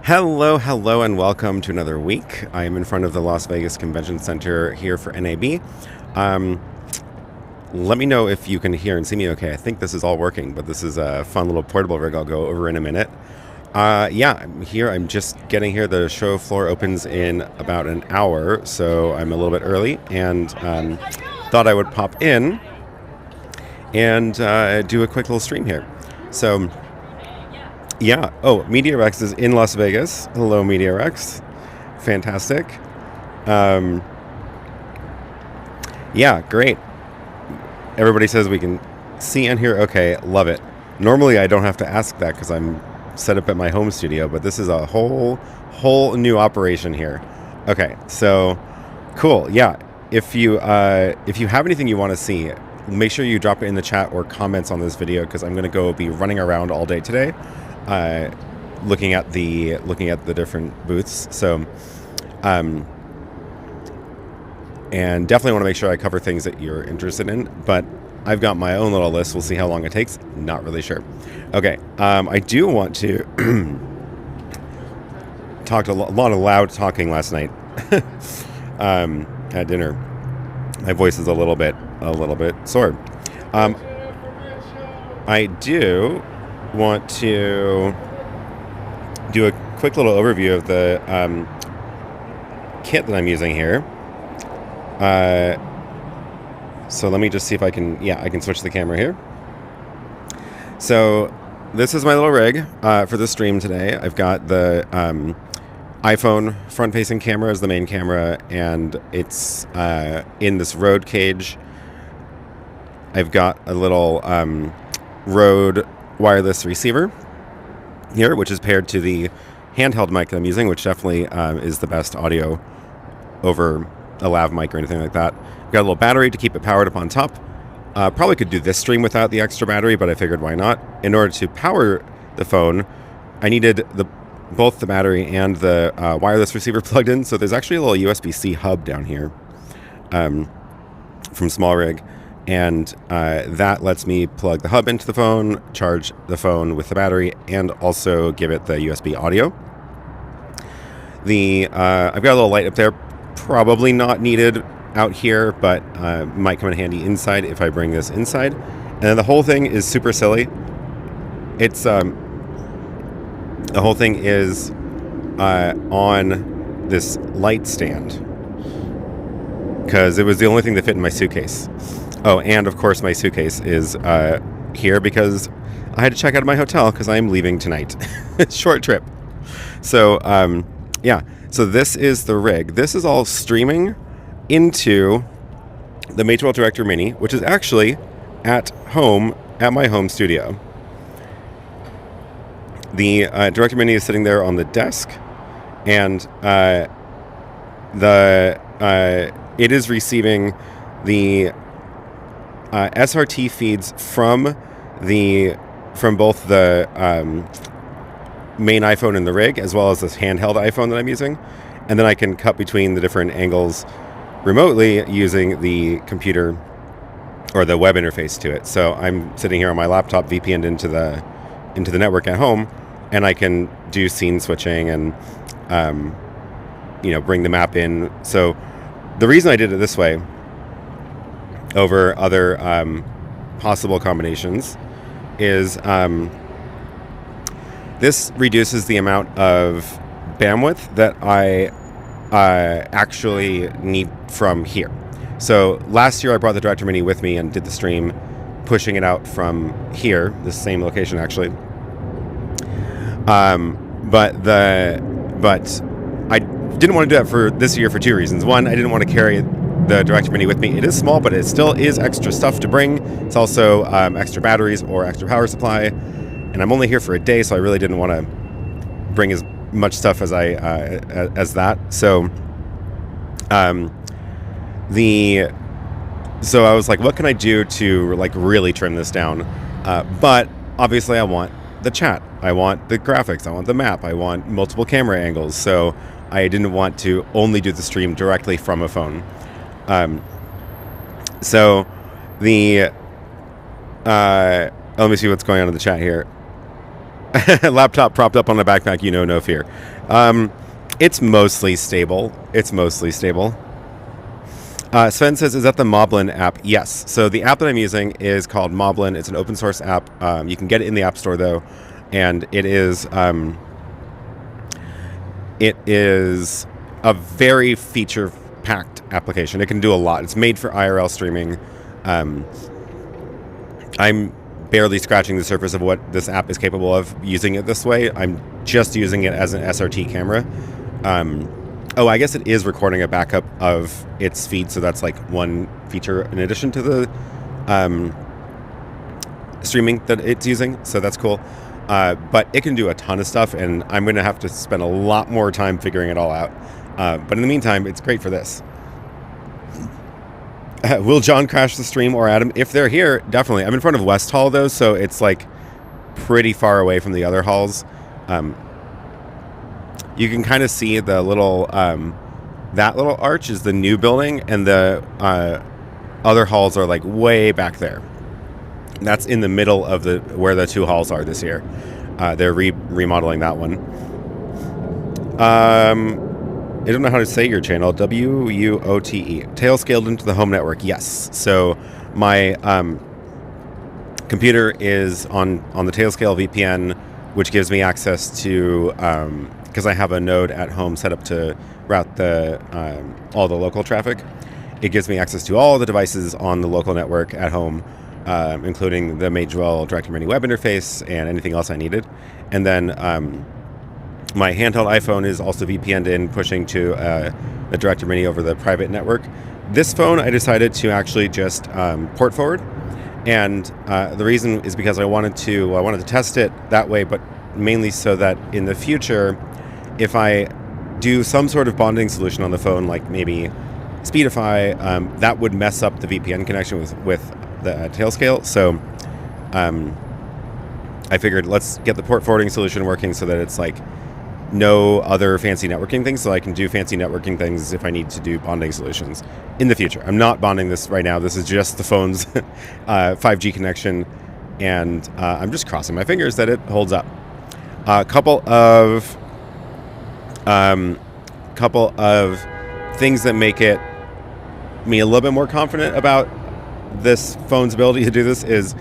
Hello, and welcome to another week. I am in front of the Las Vegas Convention Center here for NAB. Let me know if you can hear and see me okay. I think this is all working, but this is a fun little portable rig I'll go over in a minute. I'm here. I'm just getting here. The show floor opens in about an hour, so I'm a little bit early, and thought I would pop in and do a quick little stream here. So, yeah. Oh, Media Rex is in Las Vegas. Hello, Media Rex. Fantastic. Yeah, great. Everybody says we can see and hear. Okay, love it. Normally, I don't have to ask that because I'm set up at my home studio, but this is a whole new operation here. Okay, so cool. Yeah, if you have anything you want to see, make sure you drop it in the chat or comments on this video because I'm going to be running around all day today, looking at the different booths. So, and definitely want to make sure I cover things that you're interested in, but I've got my own little list. We'll see how long it takes. Not really sure. Okay, I do want to talked a lot of loud talking last night at dinner. My voice is a little bit sore. I do want to do a quick little overview of the kit that I'm using here. So let me just see if I can, I can switch the camera here. So this is my little rig for the stream today. I've got the iPhone front-facing camera as the main camera, and it's in this Rode cage. I've got a little Rode wireless receiver here, which is paired to the handheld mic that I'm using, which definitely is the best audio over a lav mic or anything like that. I've got a little battery to keep it powered up on top. Probably could do this stream without the extra battery, but I figured why not. In order to power the phone, I needed both the battery and the wireless receiver plugged in. So there's actually a little USB-C hub down here from SmallRig, and that lets me plug the hub into the phone, charge the phone with the battery, and also give it the USB audio. I've got a little light up there. Probably not needed out here, but might come in handy inside if I bring this inside. And then the whole thing is super silly. It's the whole thing is on this light stand because it was the only thing that fit in my suitcase. Oh, and of course my suitcase is here because I had to check out of my hotel because I'm leaving tonight. Short trip. So so this is the rig. This is all streaming into the Mate 12 Director Mini, which is actually at home at my home studio. The Director Mini is sitting there on the desk, and it is receiving the SRT feeds from both the main iPhone in the rig as well as this handheld iPhone that I'm using, and then I can cut between the different angles remotely using the computer or the web interface to it. So I'm sitting here on my laptop VPN'd into the network at home, and I can do scene switching and bring the map in. So the reason I did it this way over other possible combinations is this reduces the amount of bandwidth that I actually need from here. So last year I brought the Director Mini with me and did the stream pushing it out from here, the same location actually. But I didn't want to do that for this year for two reasons. One, I didn't want to carry the Director Mini with me. It is small, but it still is extra stuff to bring. It's also extra batteries or extra power supply. And I'm only here for a day, so I really didn't want to bring as much stuff as as that. So, so I was like, what can I do to really trim this down? But obviously, I want the chat, I want the graphics, I want the map, I want multiple camera angles. So I didn't want to only do the stream directly from a phone. So let me see what's going on in the chat here. Laptop propped up on a backpack, no fear. It's mostly stable. Sven says, is that the Moblin app? Yes. So the app that I'm using is called Moblin. It's an open source app. You can get it in the App Store, though. And it is a very feature-packed application. It can do a lot. It's made for IRL streaming. I'm barely scratching the surface of what this app is capable of using it this way. I'm just using it as an SRT camera. I guess it is recording a backup of its feed, so that's like one feature in addition to the streaming that it's using, so that's cool. But it can do a ton of stuff, and I'm going to have to spend a lot more time figuring it all out. But in the meantime, it's great for this. Will John crash the stream or Adam? If they're here, definitely. I'm in front of West Hall, though, so it's like pretty far away from the other halls. You can kind of see the little, that little arch is the new building, and the other halls are like way back there. That's in the middle of where the two halls are this year. They're remodeling that one. I don't know how to say your channel. WUOTE. Tail scaled into the home network. Yes. So my computer is on the Tailscale VPN, which gives me access to, because I have a node at home set up to route all the local traffic. It gives me access to all the devices on the local network at home, including the Magewell Director Mini web interface and anything else I needed. And then my handheld iPhone is also VPN'd in, pushing to the Director Mini over the private network. This phone, I decided to actually just port forward, and the reason is because I wanted to test it that way, but mainly so that in the future, if I do some sort of bonding solution on the phone, like maybe Speedify, that would mess up the VPN connection with the Tailscale. So I figured let's get the port forwarding solution working so that it's like no other fancy networking things, so I can do fancy networking things if I need to do bonding solutions in the future. I'm not bonding this right now. This is just the phone's 5G connection, and I'm just crossing my fingers that it holds up. A couple of things that make me a little bit more confident about this phone's ability to do this is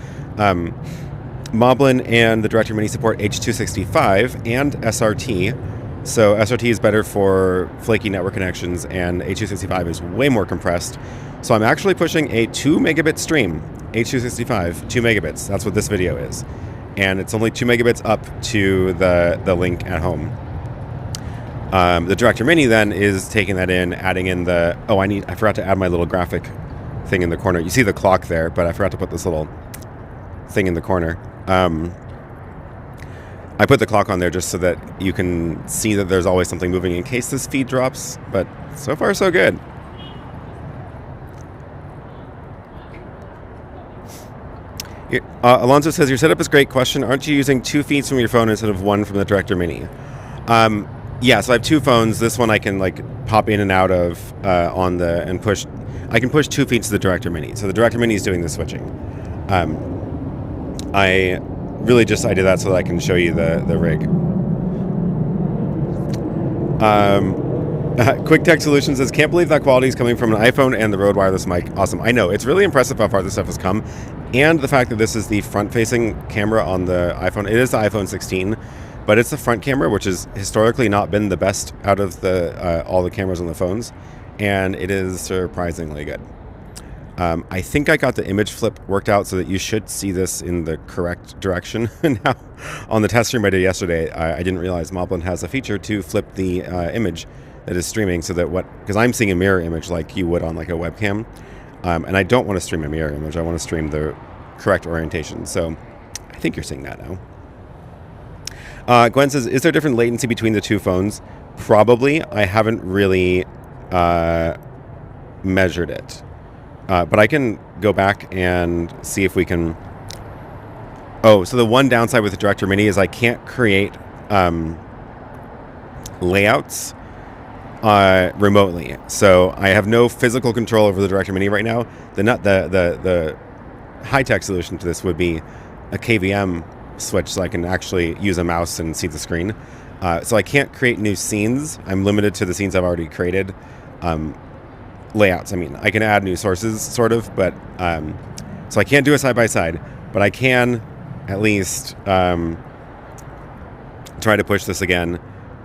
Moblin and the Director Mini support H.265 and SRT. So SRT is better for flaky network connections, and H.265 is way more compressed. So I'm actually pushing a 2 megabit stream, H.265, 2 megabits. That's what this video is. And it's only 2 megabits up to the link at home. The Director Mini then is taking that in, adding in I forgot to add my little graphic thing in the corner. You see the clock there, but I forgot to put this little thing in the corner. I put the clock on there just so that you can see that there's always something moving in case this feed drops, but so far so good. Alonso says, your setup is great. Question, aren't you using 2 feeds from your phone instead of 1 from the Director Mini? Yeah, so I have 2 phones. This one I can like pop in and out of and push. I can push 2 feeds to the Director Mini. So the Director Mini is doing the switching. I did that so that I can show you the rig. Quick Tech Solutions says, can't believe that quality is coming from an iPhone and the Rode wireless mic. Awesome. I know. It's really impressive how far this stuff has come. And the fact that this is the front-facing camera on the iPhone. It is the iPhone 16, but it's the front camera, which has historically not been the best out of all the cameras on the phones. And it is surprisingly good. I think I got the image flip worked out so that you should see this in the correct direction. Now, on the test stream I did yesterday, I didn't realize Moblin has a feature to flip the image that is streaming so that because I'm seeing a mirror image like you would on like a webcam, and I don't want to stream a mirror image. I want to stream the correct orientation. So I think you're seeing that now. Gwen says, is there different latency between the 2 phones? Probably. I haven't really measured it. But I can go back and see if we can... Oh, so the one downside with the Director Mini is I can't create layouts remotely. So I have no physical control over the Director Mini right now. The high-tech solution to this would be a KVM switch so I can actually use a mouse and see the screen. So I can't create new scenes. I'm limited to the scenes I've already created. Layouts, I mean, I can add new sources, sort of, but so I can't do a side-by-side, but I can at least try to push this again,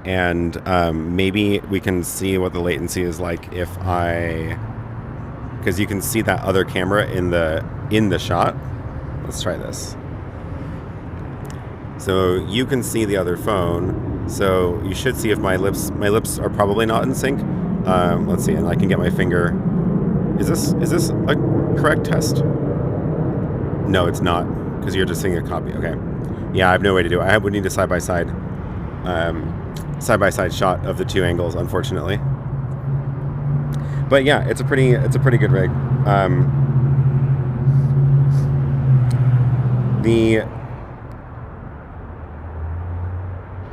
and maybe we can see what the latency is like if because you can see that other camera in the shot. Let's try this. So you can see the other phone, so you should see if my lips are probably not in sync. Let's see, and I can get my finger. Is this a correct test? No, it's not, because you're just seeing a copy. Okay. Yeah, I have no way to do it. I would need a side-by-side shot of the two angles, unfortunately. But yeah, it's a pretty good rig.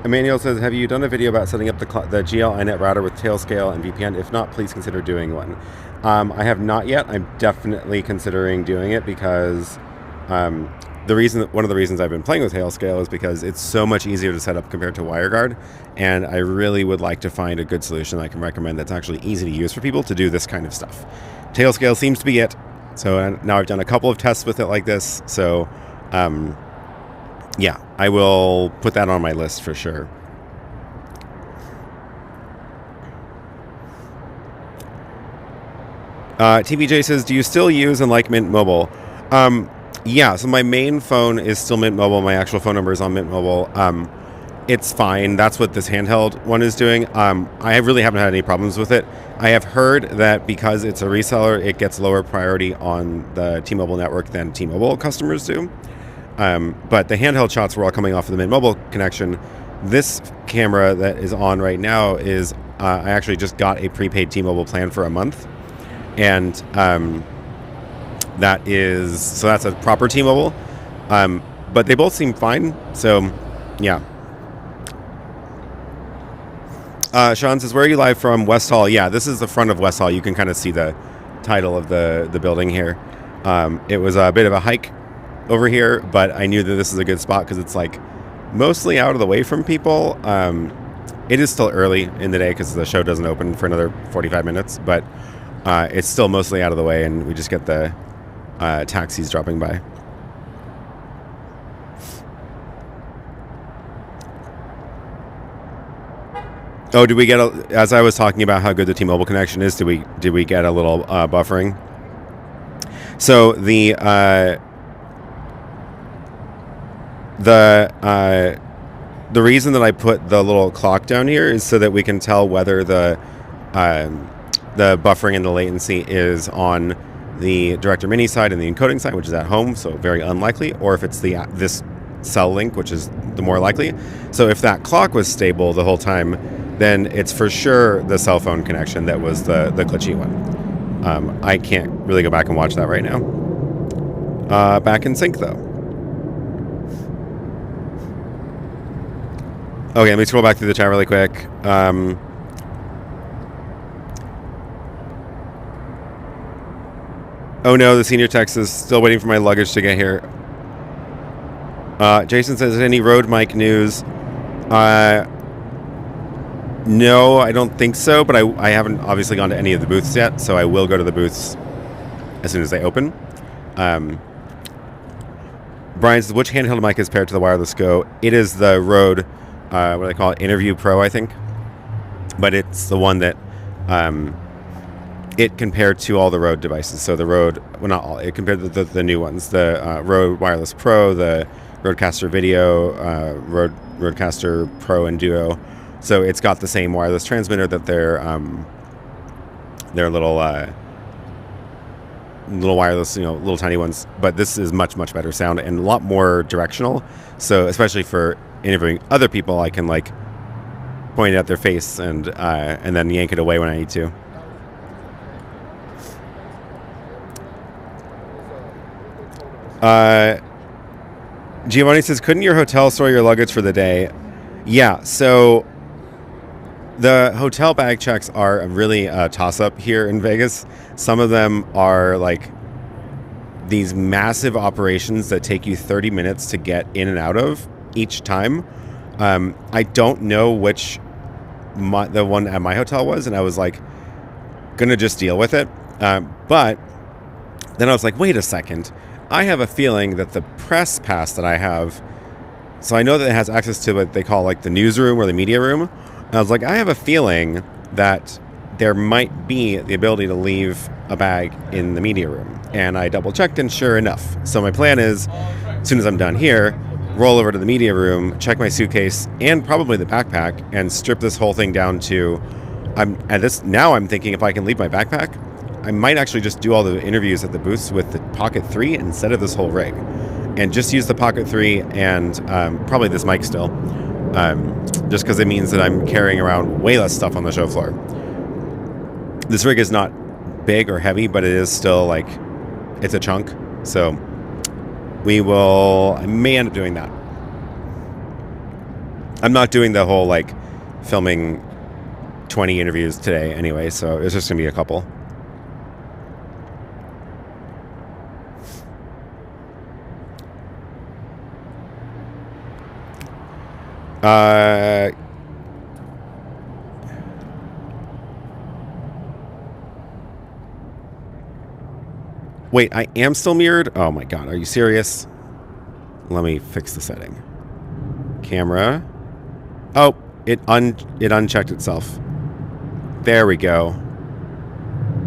Emmanuel says, have you done a video about setting up the GL iNet router with Tailscale and VPN? If not, please consider doing one. I have not yet. I'm definitely considering doing it because one of the reasons I've been playing with Tailscale is because it's so much easier to set up compared to WireGuard, and I really would like to find a good solution I can recommend that's actually easy to use for people to do this kind of stuff. Tailscale seems to be it. So now I've done a couple of tests with it like this, so yeah, I will put that on my list for sure. TBJ says, do you still use and like Mint Mobile? Yeah, so my main phone is still Mint Mobile. My actual phone number is on Mint Mobile. It's fine. That's what this handheld one is doing. I really haven't had any problems with it. I have heard that because it's a reseller, it gets lower priority on the T-Mobile network than T-Mobile customers do. But the handheld shots were all coming off of the Mint Mobile connection. This camera that is on right now is, I actually just got a prepaid T-Mobile plan for a month. And that's a proper T-Mobile. But they both seem fine. So, yeah. Sean says, where are you live from? West Hall. Yeah, this is the front of West Hall. You can kind of see the title of the building here. It was a bit of a hike over here, but I knew that this is a good spot because it's like mostly out of the way from people. It is still early in the day because the show doesn't open for another 45 minutes, but it's still mostly out of the way, and we just get the taxis dropping by. Oh, did we get as I was talking about how good the T-Mobile connection is, did we get a little buffering? So the reason that I put the little clock down here is so that we can tell whether the buffering and the latency is on the Director Mini side and the encoding side, which is at home, so very unlikely, or if it's this cell link, which is the more likely. So if that clock was stable the whole time, then it's for sure the cell phone connection that was the glitchy one. I can't really go back and watch that right now. Back in sync, though. Okay, let me scroll back through the chat really quick. Oh no, the senior text is still waiting for my luggage to get here. Jason says, any Rode mic news? No, I don't think so, but I haven't obviously gone to any of the booths yet, so I will go to the booths as soon as they open. Brian says, which handheld mic is paired to the wireless Go? It is the Rode, what do they call it? Interview Pro, I think. But it's the one that it compared to all the Rode devices. So the Rode, well, not all, it compared to the new ones. The Rode Wireless Pro, the Rodecaster Video, Rodecaster Pro and Duo. So it's got the same wireless transmitter that their little wireless, little tiny ones. But this is much, much better sound and a lot more directional. So especially for interviewing other people, I can like point it at their face and then yank it away when I need to. Giovanni says, couldn't your hotel store your luggage for the day? Yeah, so the hotel bag checks are really a toss-up here in Vegas. Some of them are like these massive operations that take you 30 minutes to get in and out of each time. I don't know which the one at my hotel was, and I was like, gonna just deal with it. But then I was like, wait a second. I have a feeling that the press pass that I have, so I know that it has access to what they call like the newsroom or the media room. And I was like, I have a feeling that there might be the ability to leave a bag in the media room. And I double checked, and sure enough. So my plan is, as soon as I'm done here, roll over to the media room, check my suitcase and probably the backpack, and strip this whole thing down to, now I'm thinking if I can leave my backpack, I might actually just do all the interviews at the booths with the Pocket 3 instead of this whole rig. And just use the Pocket 3 and probably this mic still. Just because it means that I'm carrying around way less stuff on the show floor. This rig is not big or heavy, but it is still like, it's a chunk. So I may end up doing that. I'm not doing the whole like filming 20 interviews today anyway, so it's just gonna be a couple. Wait, I am still mirrored? Oh my god, are you serious? Let me fix the setting. Camera. Oh, it unchecked itself. There we go.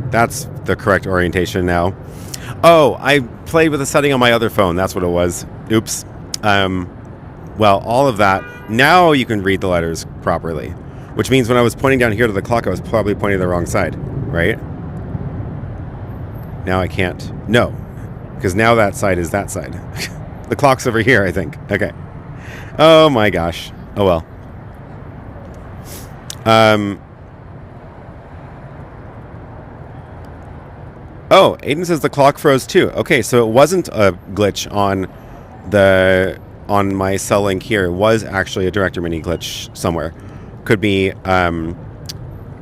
That's the correct orientation now. Oh, I played with the setting on my other phone. That's what it was. Oops. Well, all of that. Now you can read the letters properly. Which means when I was pointing down here to the clock, I was probably pointing the wrong side. Right? Now I can't. No. Because now that side is that side. The clock's over here, I think. Okay. Oh my gosh. Oh well. Oh, Aiden says the clock froze too. Okay, so it wasn't a glitch on my cell link here. It was actually a Director Mini glitch somewhere. Could be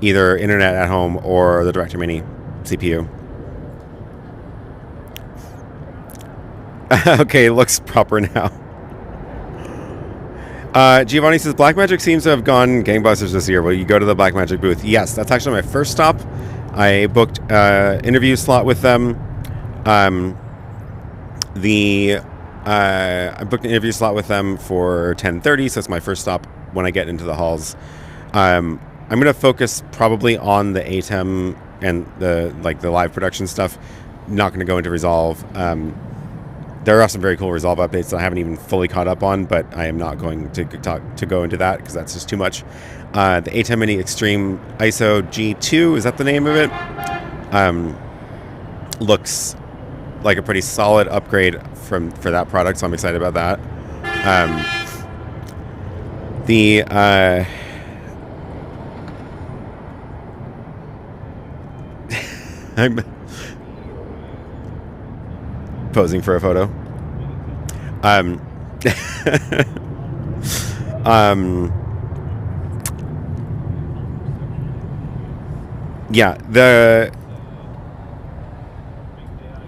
either internet at home or the Director Mini CPU. Okay, it looks proper now. Giovanni says Blackmagic seems to have gone gangbusters this year. Will you go to the Blackmagic booth? Yes, that's actually my first stop. I booked interview slot with them. I booked an interview slot with them for 10:30, so it's my first stop when I get into the halls. I'm going to focus probably on the ATEM and the live production stuff. Not going to go into Resolve. There are some very cool Resolve updates that I haven't even fully caught up on, but I am not going to go into that because that's just too much. The ATEM Mini Extreme ISO G2, is that the name of it? Looks like a pretty solid upgrade for that product, so I'm excited about that. I'm posing for a photo. Yeah,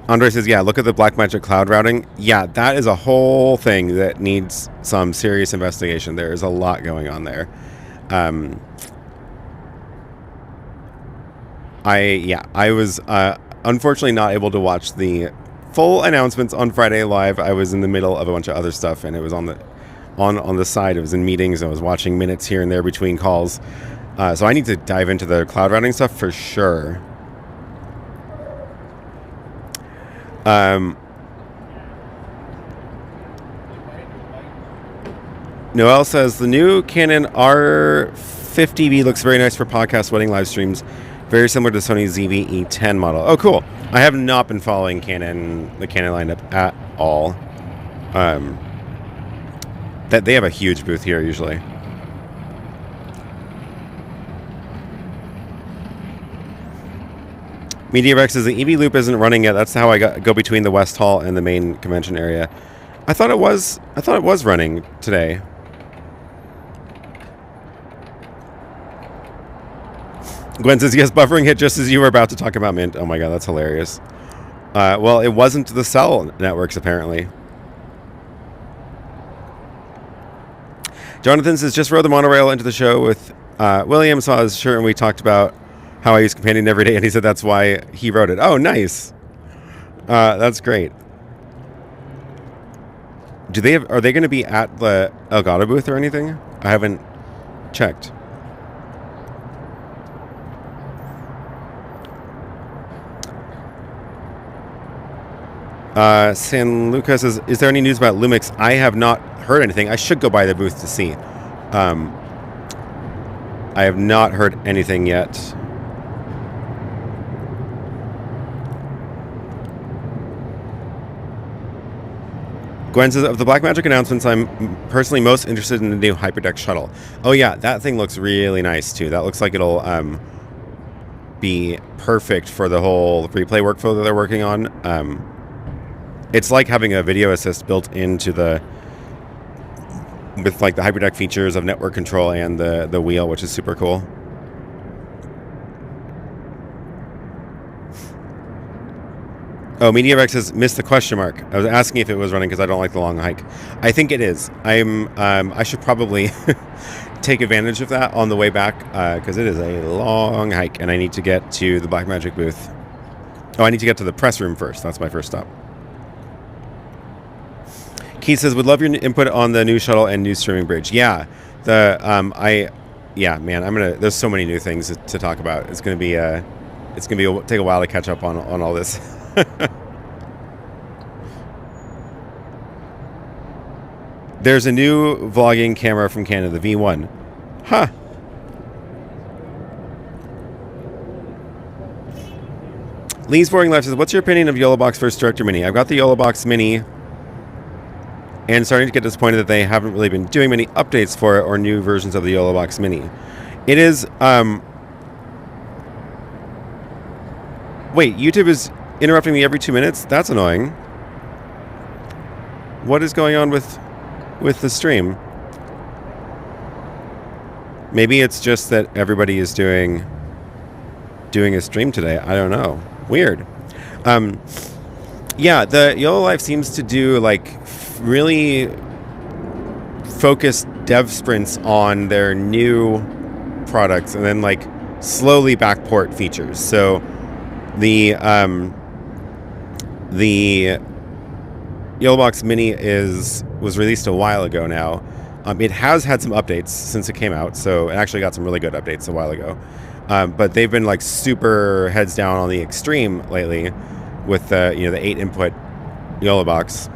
Andre says, yeah, look at the Blackmagic cloud routing. Yeah, that is a whole thing that needs some serious investigation. There is a lot going on there. I was unfortunately not able to watch the full announcements on Friday Live. I was in the middle of a bunch of other stuff, and it was on the side. It was in meetings. I was watching minutes here and there between calls. So I need to dive into the cloud routing stuff for sure. Noel says the new Canon R50B looks very nice for podcast wedding live streams. Very similar to Sony's ZV-E10 model. Oh, cool. I have not been following the Canon lineup at all. That they have a huge booth here usually. MediaRex says the EV Loop isn't running yet. That's how I go between the West Hall and the main convention area. I thought it was running today. Gwen says, yes, buffering hit just as you were about to talk about Mint. Oh my god, that's hilarious. Well, it wasn't the cell networks, apparently. Jonathan says, just rode the monorail into the show with William, saw his shirt, and we talked about how I use Companion every day, and he said that's why he wrote it. Oh, nice. That's great. Are they going to be at the Elgato booth or anything? I haven't checked. San Lucas says, is there any news about Lumix? I have not heard anything. I should go by the booth to see. I have not heard anything yet. Gwen says, of the Blackmagic announcements, I'm personally most interested in the new Hyperdeck shuttle. Oh yeah, that thing looks really nice too. That looks like it'll be perfect for the whole replay workflow that they're working on. It's like having a video assist built into with like the Hyperdeck features of network control and the wheel, which is super cool. Oh, MediaRex says, missed the question mark. I was asking if it was running because I don't like the long hike. I think it is. I should probably take advantage of that on the way back because it is a long hike and I need to get to the Blackmagic booth. Oh, I need to get to the press room first. That's my first stop. Keith says, would love your input on the new shuttle and new streaming bridge. Yeah, yeah, man, there's so many new things to talk about. It's gonna take a while to catch up on all this. There's a new vlogging camera from Canada, the V1. Huh. Lee's Boring Life says, what's your opinion of YoloBox first Director Mini? I've got the YoloBox Mini and starting to get disappointed that they haven't really been doing many updates for it or new versions of the YoloBox Mini. It is, wait, YouTube is interrupting me every 2 minutes? That's annoying. What is going on with the stream? Maybe it's just that everybody is doing a stream today. I don't know. Weird. Yeah, the YoloLife seems to do like really focused dev sprints on their new products and then like slowly backport features. So the YoloBox Mini was released a while ago now. It has had some updates since it came out, so it actually got some really good updates a while ago. But they've been like super heads down on the extreme lately with the 8-input YoloBox,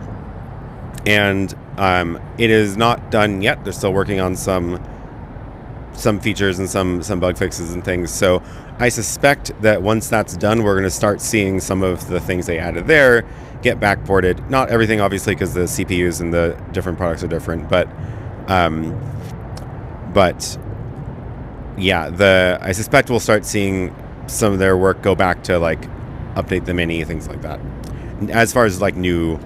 and it is not done yet. They're still working on some features and some bug fixes and things. So I suspect that once that's done, we're going to start seeing some of the things they added there get backported. Not everything, obviously, because the CPUs and the different products are different, but yeah, I suspect we'll start seeing some of their work go back to like update the Mini, things like that. As far as like new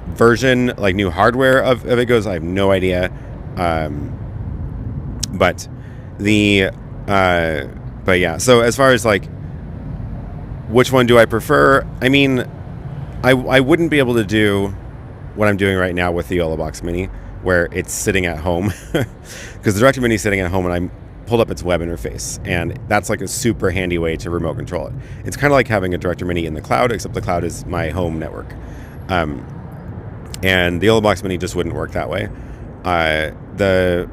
version, like new hardware of it goes, I have no idea. But yeah, so as far as like which one do I prefer, I mean, I wouldn't be able to do what I'm doing right now with the YoloBox Mini, where it's sitting at home, because the Director Mini is sitting at home and I'm pulled up its web interface, and that's like a super handy way to remote control it. It's kind of like having a Director Mini in the cloud, except the cloud is my home network. And the YoloBox Mini just wouldn't work that way. The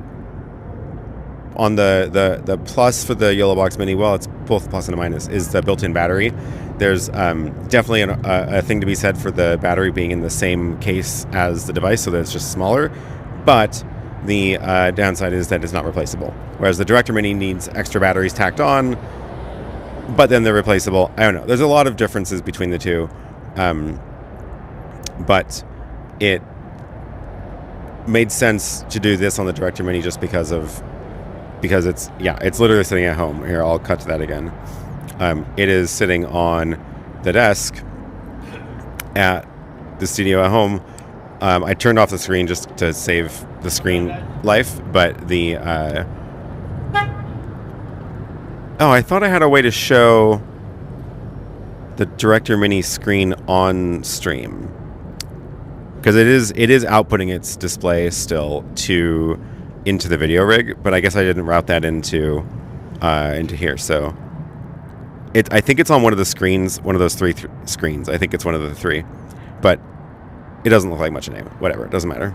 plus for the YoloBox Mini, well, it's both plus and a minus, is the built-in battery. There's definitely a thing to be said for the battery being in the same case as the device, so that it's just smaller. But the downside is that it's not replaceable. Whereas the Director Mini needs extra batteries tacked on, but then they're replaceable. I don't know. There's a lot of differences between the two. But it made sense to do this on the Director Mini just because it's literally sitting at home. Here, I'll cut to that again. It is sitting on the desk at the studio at home. I turned off the screen just to save the screen life, but the I thought I had a way to show the Director Mini screen on stream, because it is outputting its display still into the video rig, but I guess I didn't route that into here. So I think it's on one of the screens, one of those three screens. I think it's one of the three, but it doesn't look like much of a name. Whatever, it doesn't matter.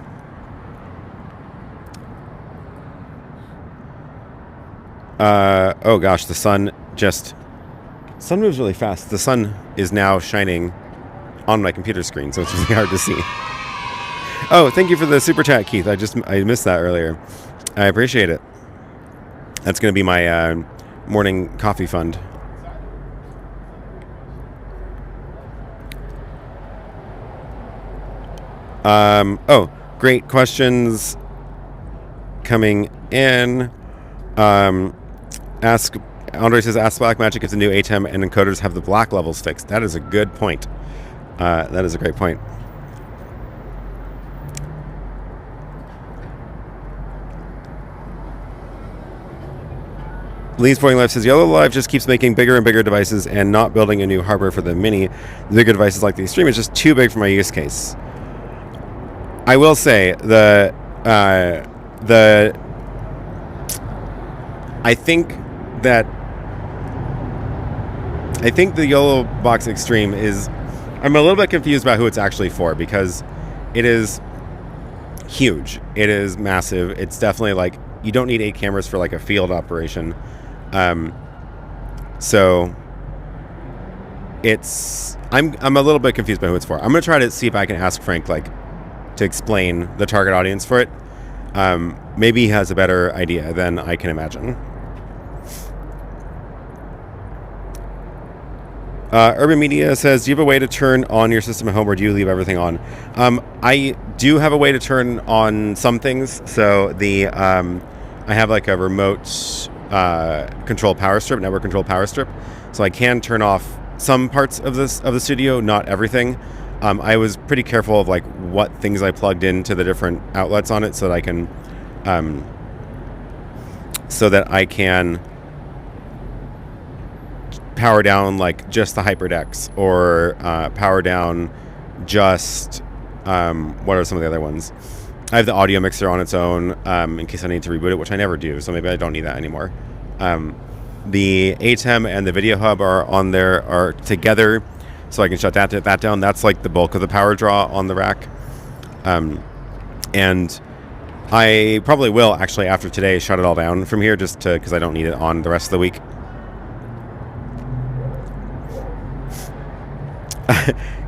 Oh gosh, the sun moves really fast. The sun is now shining on my computer screen, so it's really hard to see. Oh, thank you for the super chat, Keith. I missed that earlier. I appreciate it. That's going to be my morning coffee fund. Oh, great questions coming in. Andre says, ask Blackmagic if the new ATEM and encoders have the black levels fixed. That is a good point. That is a great point. Lee's Boring Life says, YoloLive just keeps making bigger and bigger devices and not building a new hardware for the Mini. The bigger devices like the Extreme is just too big for my use case. I will say, I think the YoloBox Extreme is... I'm a little bit confused about who it's actually for, because it is huge. It is massive. It's definitely like... You don't need 8 cameras for like a field operation. So... I'm a little bit confused by who it's for. I'm going to try to see if I can ask Frank, like, to explain the target audience for it. Maybe he has a better idea than I can imagine. Urban Media says, do you have a way to turn on your system at home, or do you leave everything on? I do have a way to turn on some things. So I have like a remote control power strip, network control power strip. So I can turn off some parts of the studio, not everything. I was pretty careful of like what things I plugged into the different outlets on it, so that I can power down like just the HyperDecks, or power down just what are some of the other ones? I have the audio mixer on its own in case I need to reboot it, which I never do, so maybe I don't need that anymore. The ATEM and the Video Hub are together, so I can shut that down. That's like the bulk of the power draw on the rack. And I probably will actually, after today, shut it all down from here, just because I don't need it on the rest of the week.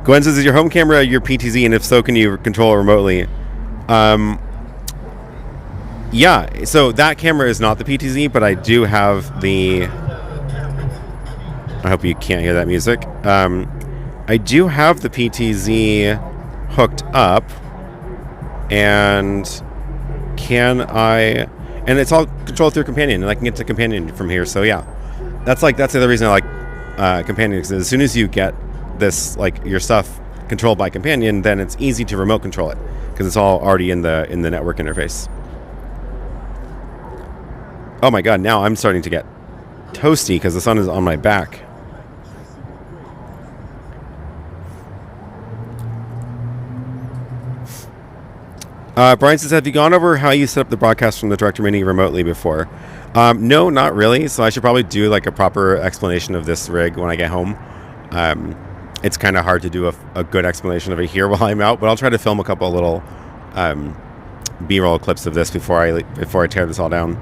Gwen says, is your home camera your PTZ, and if so, can you control it remotely? Yeah, so that camera is not the PTZ, but I do have the... I hope you can't hear that music. I do have the PTZ hooked up, and and it's all controlled through Companion, and I can get to Companion from here. So yeah, that's the other reason I like Companion, because as soon as you get this, like, your stuff controlled by Companion, then it's easy to remote control it, because it's all already in the network interface. Oh my god, now I'm starting to get toasty because the sun is on my back. Brian says, have you gone over how you set up the broadcast from the Director Mini remotely before? No, not really. So I should probably do like a proper explanation of this rig when I get home. It's kind of hard to do a good explanation of it here while I'm out, but I'll try to film a couple of little B-roll clips of this before I tear this all down.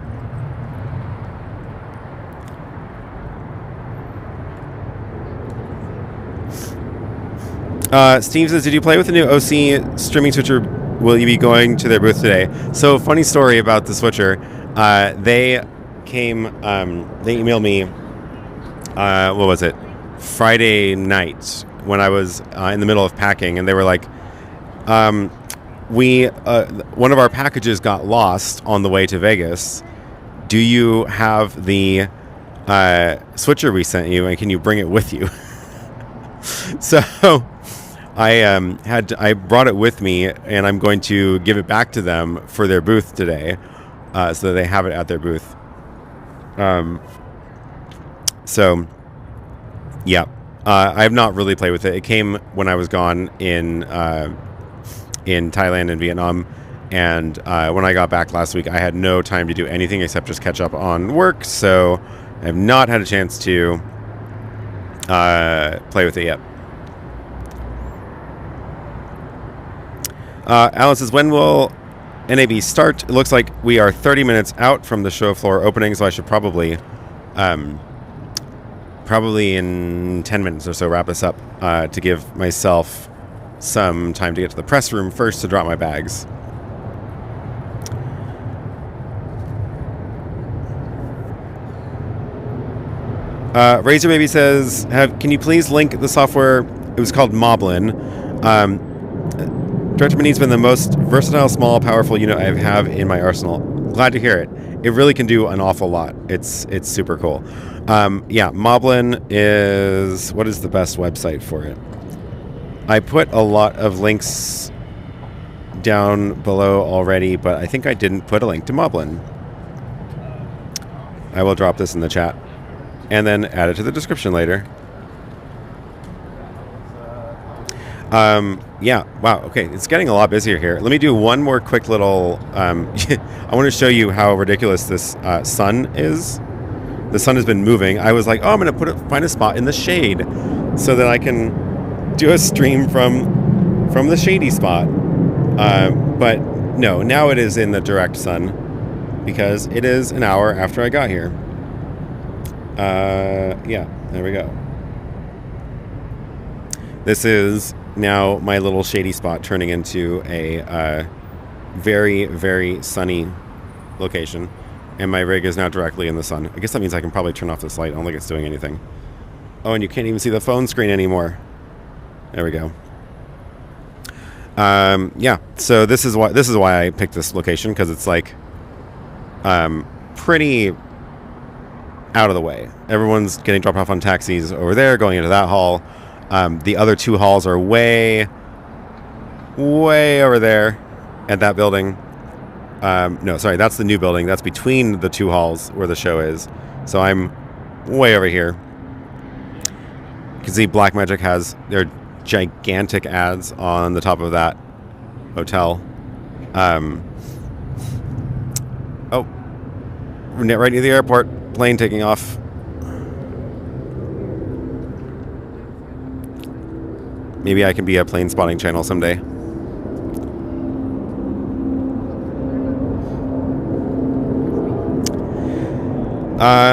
Steve says, did you play with the new OC streaming switcher? Will you be going to their booth today? So, funny story about the switcher. They emailed me, what was it? Friday night when I was in the middle of packing, and they were like, one of our packages got lost on the way to Vegas. Do you have the switcher we sent you, and can you bring it with you? So I brought it with me, and I'm going to give it back to them for their booth today, so that they have it at their booth. So yeah, I have not really played with it. It came when I was gone in Thailand and Vietnam, and when I got back last week, I had no time to do anything except just catch up on work, so I have not had a chance to play with it yet. Alan says, when will NAB start? It looks like we are 30 minutes out from the show floor opening, so I should probably in 10 minutes or so wrap this up to give myself some time to get to the press room first to drop my bags. Razor Baby says, can you please link the software? It was called Moblin. Director Mini's been the most versatile, small, powerful unit I have in my arsenal. Glad to hear it. It really can do an awful lot. It's super cool. Yeah, Moblin is... What is the best website for it? I put a lot of links down below already, but I think I didn't put a link to Moblin. I will drop this in the chat and then add it to the description later. Yeah, wow, okay, it's getting a lot busier here. Let me do one more quick little... I want to show you how ridiculous this sun is. The sun has been moving. I was like, oh, I'm going to find a spot in the shade so that I can do a stream from the shady spot. But no, now it is in the direct sun because it is an hour after I got here. Yeah, there we go. This is now my little shady spot turning into a very, very sunny location. And my rig is now directly in the sun. I guess that means I can probably turn off this light. I don't think it's doing anything. Oh, and you can't even see the phone screen anymore. There we go. Yeah, so this is why I picked this location, because it's like pretty out of the way. Everyone's getting dropped off on taxis over there, going into that hall. The other two halls are way over there at that building. No, sorry, that's the new building. That's between the two halls where the show is. So I'm way over here. You can see Blackmagic has their gigantic ads on the top of that hotel. Oh, right near the airport. Plane taking off. Maybe I can be a plane spotting channel someday.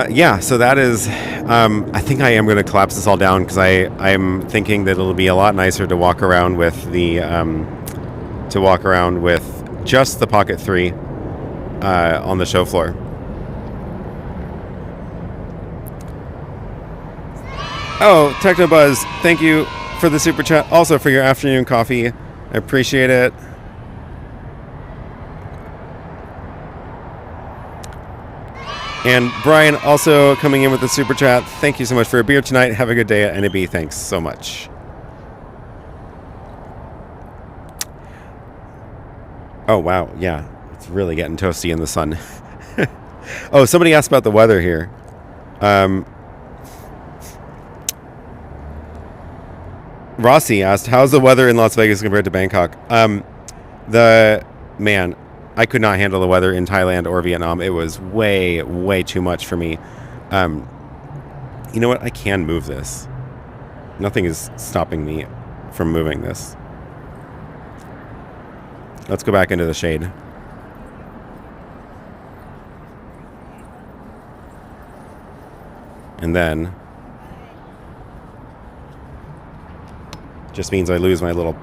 Yeah, so that is, I think I am going to collapse this all down because I'm thinking that it'll be a lot nicer to walk around with the, just the Pocket 3, on the show floor. Oh, Technobuzz, thank you for the super chat. Also for your afternoon coffee. I appreciate it. And Brian also coming in with the super chat. Thank you so much for a beer tonight. Have a good day at NAB. Thanks so much. Oh, wow. Yeah. It's really getting toasty in the sun. Oh, somebody asked about the weather here. Rossi asked, how's the weather in Las Vegas compared to Bangkok? Man, I could not handle the weather in Thailand or Vietnam. It was way too much for me. You know what? I can move this. Nothing is stopping me from moving this. Let's go back into the shade. And then... just means I lose my little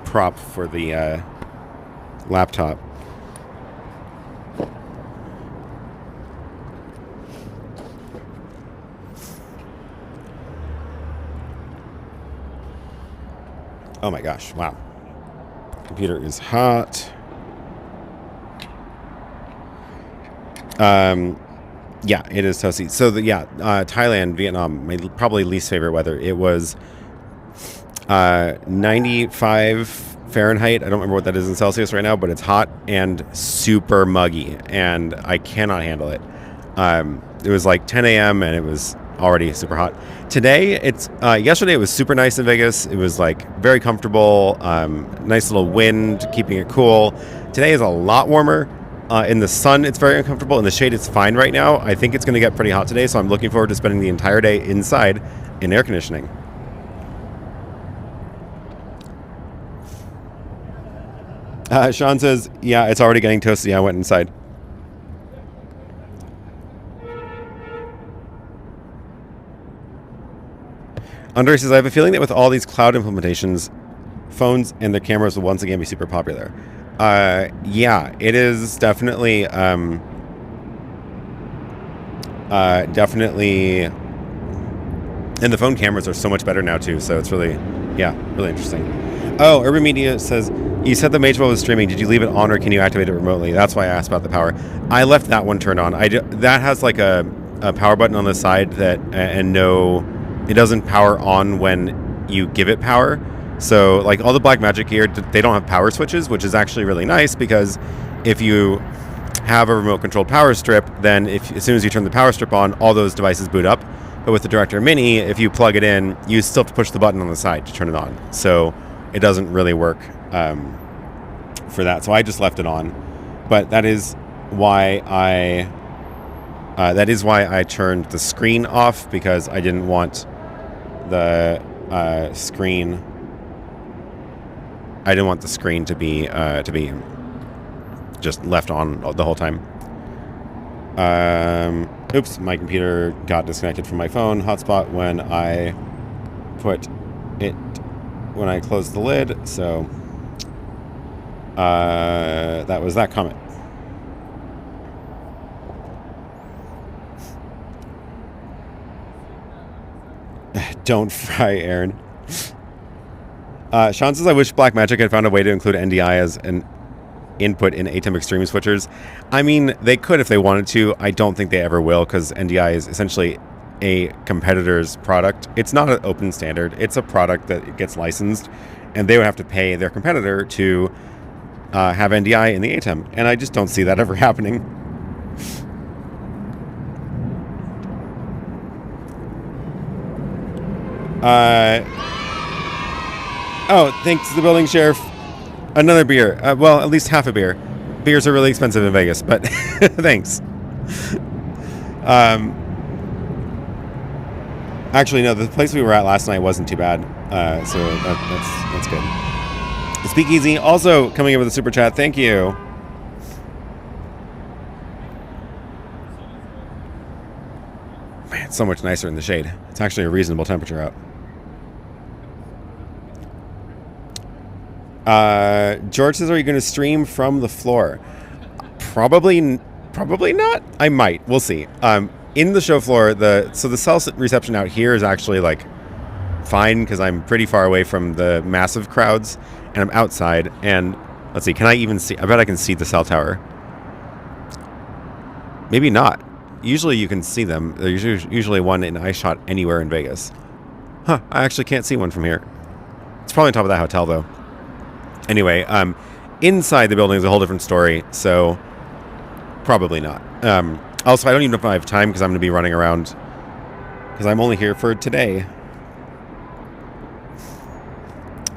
prop for the laptop. Oh my gosh, wow. Computer is hot. Yeah, it is toasty. So, Thailand, Vietnam, my probably least favorite weather. It was 95 Fahrenheit. I don't remember what that is in Celsius right now, but it's hot and super muggy, and I cannot handle it. It was like 10 a.m. and it was already super hot. Today, yesterday it was super nice in Vegas. It was like very comfortable, nice little wind, keeping it cool. Today is a lot warmer. In the sun, it's very uncomfortable. In the shade, it's fine right now. I think it's going to get pretty hot today, so I'm looking forward to spending the entire day inside in air conditioning. Sean says, yeah, it's already getting toasty. I went inside. Andre says, I have a feeling that with all these cloud implementations, phones and their cameras will once again be super popular. Yeah, it is definitely, definitely, and the phone cameras are so much better now too, so it's really, yeah, really interesting. Oh, Urban Media says, you said the Mate 12 was streaming. Did you leave it on or can you activate it remotely? That's why I asked about the power. I left that one turned on. That has like a power button on the side that, and no, it doesn't power on when you give it power. So like all the Blackmagic gear, they don't have power switches, which is actually really nice because if you have a remote controlled power strip, then as soon as you turn the power strip on, all those devices boot up. But with the Director Mini, if you plug it in, you still have to push the button on the side to turn it on. So it doesn't really work for that. So I just left it on. But that is why I turned the screen off, because I didn't want the screen. I didn't want the screen to be just left on the whole time. Oops, my computer got disconnected from my phone hotspot when I closed the lid. So that was that comment. Don't fry, Aaron. Sean says, I wish Blackmagic had found a way to include NDI as an input in ATEM Extreme switchers. I mean, they could if they wanted to. I don't think they ever will, because NDI is essentially a competitor's product. It's not an open standard. It's a product that gets licensed, and they would have to pay their competitor to have NDI in the ATEM. And I just don't see that ever happening. Oh, thanks to the building sheriff. Another beer. Well, at least half a beer. Beers are really expensive in Vegas, but thanks. Actually, no, the place we were at last night wasn't too bad. So that's good. Speakeasy also coming in with a super chat. Thank you. Man, it's so much nicer in the shade. It's actually a reasonable temperature out. George says, are you going to stream from the floor? Probably not. I might. We'll see. In the show floor, the cell reception out here is actually like fine because I'm pretty far away from the massive crowds and I'm outside. And let's see, can I even see? I bet I can see the cell tower. Maybe not. Usually you can see them. There's usually one in eye shot anywhere in Vegas. Huh, I actually can't see one from here. It's probably on top of that hotel though. Anyway, inside the building is a whole different story, so probably not. Also, I don't even know if I have time because I'm going to be running around because I'm only here for today.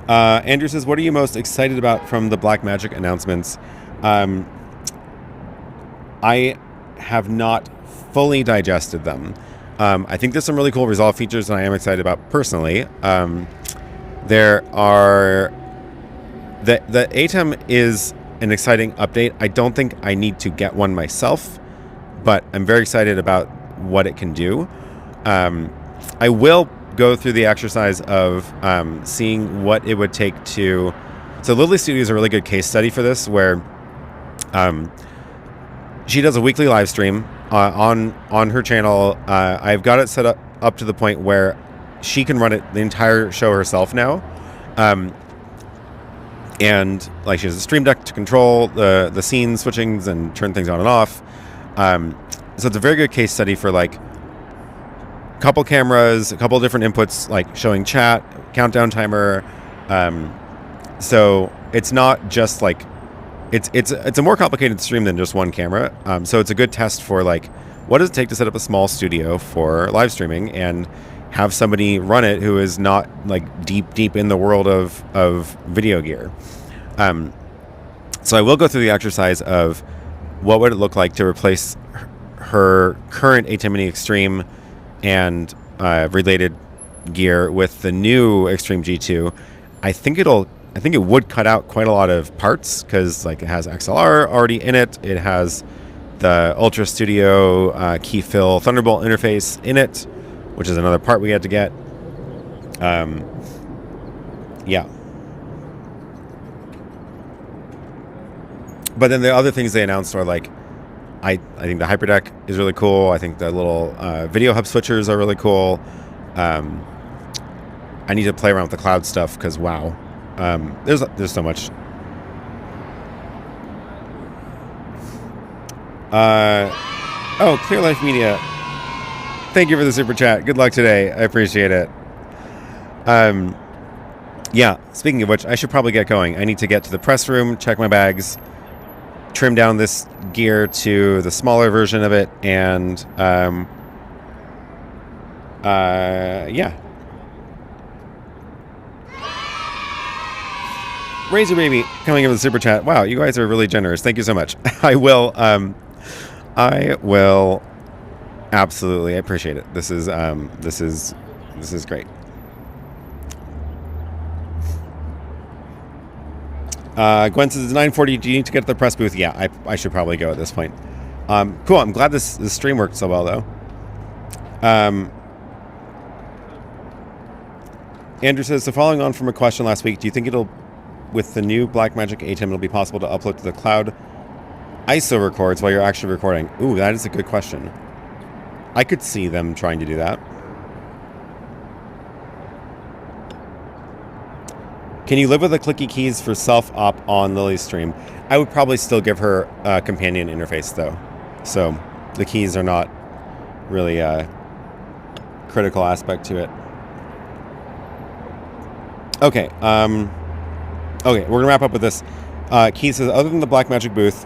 Andrew says, what are you most excited about from the Blackmagic announcements? I have not fully digested them. I think there's some really cool Resolve features that I am excited about personally. There are... The ATEM is an exciting update. I don't think I need to get one myself, but I'm very excited about what it can do. I will go through the exercise of seeing what it would take to... So Lily Studio is a really good case study for this, where she does a weekly live stream on her channel. I've got it set up to the point where she can run it the entire show herself now. And like she has a stream deck to control the scene switchings and turn things on and off. So it's a very good case study for like a couple cameras, a couple different inputs, like showing chat, countdown timer. So it's not just like it's a more complicated stream than just one camera. So it's a good test for like what does it take to set up a small studio for live streaming and have somebody run it who is not like deep in the world of video gear. So I will go through the exercise of what would it look like to replace her current ATEM Mini Extreme and related gear with the new Extreme G2. I think it would cut out quite a lot of parts because like it has XLR already in it. It has the Ultra Studio key fill Thunderbolt interface in it, which is another part we had to get. Yeah. But then the other things they announced are like, I think the Hyperdeck is really cool. I think the little video hub switchers are really cool. I need to play around with the cloud stuff because wow, there's so much. Oh, Clear Life Media. Thank you for the super chat. Good luck today. I appreciate it. Yeah, speaking of which, I should probably get going. I need to get to the press room, check my bags, trim down this gear to the smaller version of it, and yeah. Razor Baby coming in with the super chat. Wow, you guys are really generous. Thank you so much. I will absolutely. I appreciate it. This is great. Gwen says it's 9:40. Do you need to get to the press booth? Yeah, I should probably go at this point. Cool. I'm glad this stream worked so well though. Andrew says, so following on from a question last week, do you think with the new Blackmagic ATEM, it'll be possible to upload to the cloud ISO records while you're actually recording? Ooh, that is a good question. I could see them trying to do that. Can you live with the clicky keys for self-op on Lily's stream? I would probably still give her a companion interface, though. So the keys are not really a critical aspect to it. Okay. Okay, we're going to wrap up with this. Keith says, other than the Blackmagic booth,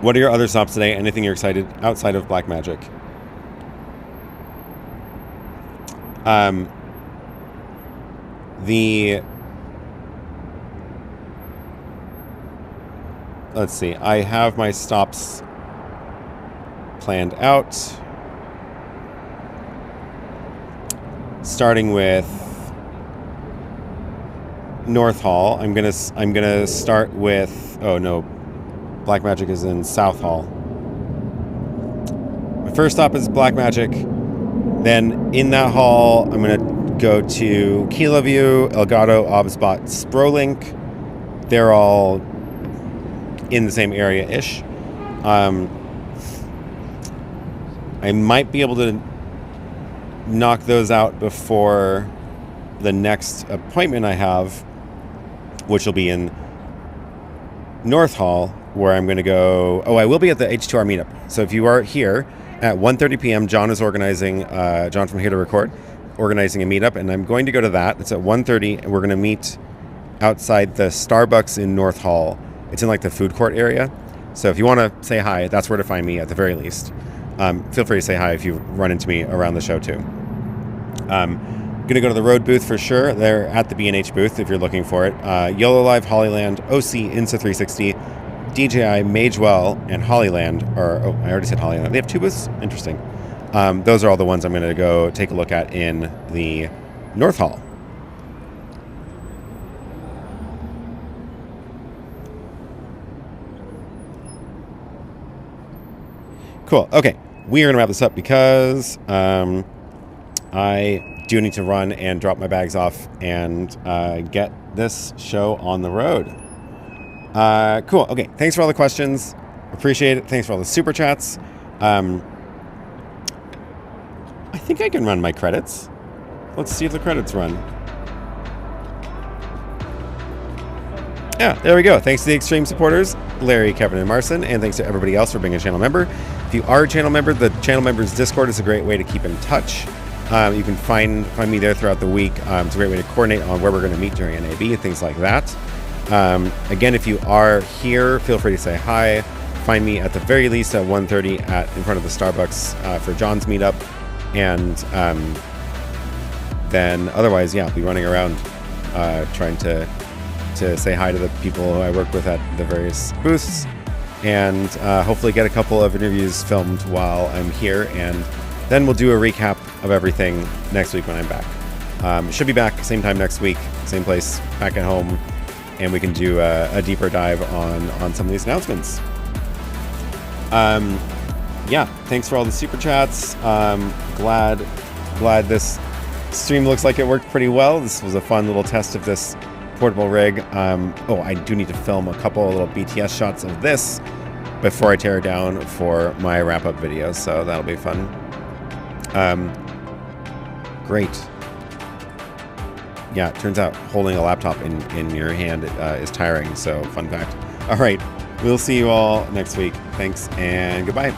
what are your other stops today? Anything you're excited outside of Blackmagic? Let's see. I have my stops planned out. Starting with North Hall. I'm gonna start with, oh no, Blackmagic is in South Hall. My first stop is Blackmagic. Then in that hall, I'm gonna go to Kilo View, Elgato, Obspot, Sprolink. They're all in the same area-ish. I might be able to knock those out before the next appointment I have, which will be in North Hall, where I'm going to go. Oh, I will be at the H2R meetup. So if you are here at 1:30 p.m., John is organizing, John from Here to Record, organizing a meetup, and I'm going to go to that. It's at 1:30, and we're going to meet outside the Starbucks in North Hall. It's in like the food court area. So if you want to say hi, that's where to find me at the very least. Feel free to say hi if you run into me around the show too. Going to go to the Road booth for sure. They're at the B&H booth if you're looking for it. YoloLive, Hollyland, OC, Insta360, DJI, Magewell, and Hollyland. Oh, I already said Hollyland. They have 2 booths? Interesting. Those are all the ones I'm going to go take a look at in the North Hall. Cool. Okay. We are going to wrap this up because I do need to run and drop my bags off and get this show on the road. Cool. Okay. Thanks for all the questions. Appreciate it. Thanks for all the super chats. I think I can run my credits. Let's see if the credits run. Yeah, there we go. Thanks to the Extreme supporters, Larry, Kevin, and Marcin, and thanks to everybody else for being a channel member. If you are a channel member, the channel members Discord is a great way to keep in touch. You can find me there throughout the week. It's a great way to coordinate on where we're going to meet during NAB, things like that. Again, if you are here, feel free to say hi. find me at the very least at 1:30 in front of the Starbucks for John's meetup. And then otherwise, yeah, I'll be running around trying to say hi to the people who I work with at the various booths, and hopefully get a couple of interviews filmed while I'm here, and then we'll do a recap of everything next week when I'm back. Should be back same time next week, same place, back at home, and we can do a deeper dive on some of these announcements. Yeah, thanks for all the super chats. Glad this stream looks like it worked pretty well. This was a fun little test of this portable rig. I do need to film a couple of little BTS shots of this before I tear it down for my wrap-up video, so that'll be fun. Great. Yeah, it turns out holding a laptop in your hand is tiring, so fun fact. All right, we'll see you all next week. Thanks, and goodbye.